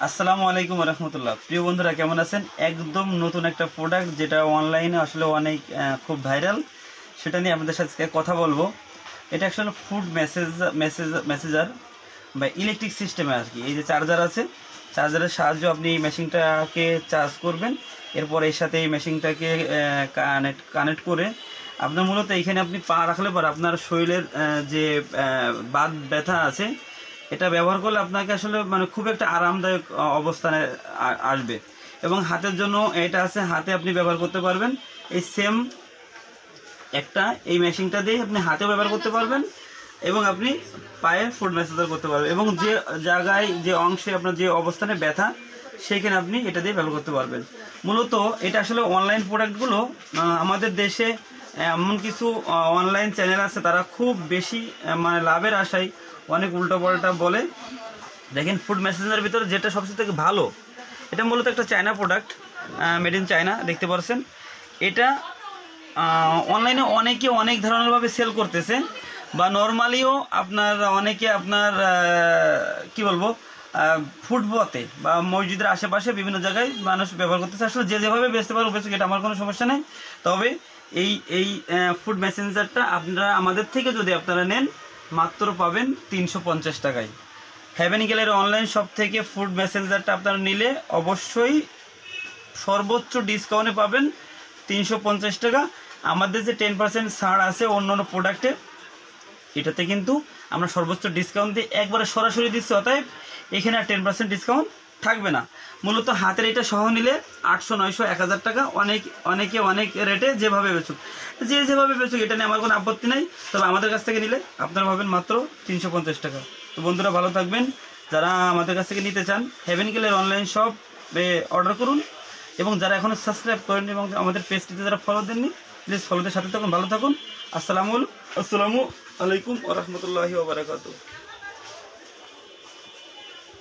আসসালামু আলাইকুম রহমতুল্লাহ। প্রিয় বন্ধুরা কেমন আছেন? একদম নতুন একটা প্রোডাক্ট যেটা অনলাইনে আসলে অনেক খুব ভাইরাল, সেটা নিয়ে আপনাদের সাথে কথা বলবো। এটা আসলে ফুড মেসেজার বা ইলেকট্রিক সিস্টেমে আর কি। এই যে চার্জার আছে, চার্জারের সাহায্যে আপনি এই মেশিনটাকে চার্জ করবেন। এরপর এর সাথে এই মেশিনটাকে কানেক্ট করে আপনার মূলত এইখানে আপনি পা রাখলে পর আপনার শরীরের যে বাত ব্যথা আছে এটা ব্যবহার করলে আপনাকে আসলে মানে খুব একটা আরামদায়ক অবস্থানে আসবে। এবং হাতের জন্য এটা আছে, হাতে আপনি ব্যবহার করতে পারবেন। এই সেম একটা এই মেশিনটা দিয়ে আপনি হাতেও ব্যবহার করতে পারবেন এবং আপনি পায়ে ফুড ম্যাসাজ করতে পারবেন। এবং যে জায়গায় যে অংশে আপনার যে অবস্থানে ব্যথা সেইখানে আপনি এটা দিয়ে ব্যবহার করতে পারবেন। মূলত এটা আসলে অনলাইন প্রোডাক্টগুলো আমাদের দেশে এমন কিছু অনলাইন চ্যানেল আছে, তারা খুব বেশি মানে লাভের আশায় অনেক উল্টোপাল্টা বলে। দেখেন, ফুড মেসেঞ্জারের ভিতরে যেটা সবচেয়ে থেকে ভালো, এটা মূলত একটা China product, made in China. দেখতে পাচ্ছেন এটা অনলাইনে অনেকে অনেক ধরনেরভাবে সেল করতেছে, বা নর্মালিও অনেকে কি বলবো ফুটপথে বা মসজিদের আশেপাশে বিভিন্ন জায়গায় মানুষ ব্যবহার করতেছে। আসলে যে যেভাবে বেচতে পারো বেচুক, এটা আমার কোনো সমস্যা নেই। তবে এই ফুড মেসেঞ্জারটা আপনারা আমাদের থেকে যদি আপনারা নেন, মাত্র পাবেন 350 টাকায়। হেভেন গেলের অনলাইন শপ থেকে ফুড মেসেঞ্জারটা আপনারা নিলে অবশ্যই সর্বোচ্চ ডিসকাউন্টে পাবেন 350 টাকা। আমাদের যে 10% ছাড় আছে অন্য অন্য প্রোডাক্টে, এটাতে কিন্তু আমরা সর্বোচ্চ ডিসকাউন্ট দিয়ে একবারে সরাসরি দিচ্ছি। অতএব এখানে আর 10% ডিসকাউন্ট থাকবে না। মূলত হাতের এটা সহ নিলে 800, 900, 1000 টাকা, অনেকে অনেক রেটে যেভাবে বেচুক, যেভাবে বেচুক, এটা নিয়ে আমার কোনো আপত্তি নাই। তবে আমাদের কাছ থেকে নিলে আপনারা পাবেন মাত্র 350 টাকা। তো বন্ধুরা ভালো থাকবেন। যারা আমাদের কাছ থেকে নিতে চান, হেভেন গেলের অনলাইন শপে অর্ডার করুন। এবং যারা এখনও সাবস্ক্রাইব করেন এবং আমাদের পেজটিতে যারা ফলো দেননি, প্লিজ ফলোদের সাথে থাকুন। ভালো থাকুন। আসসালামু আলাইকুম ওয়া রাহমাতুল্লাহি ওয়া বারাকাতুহু।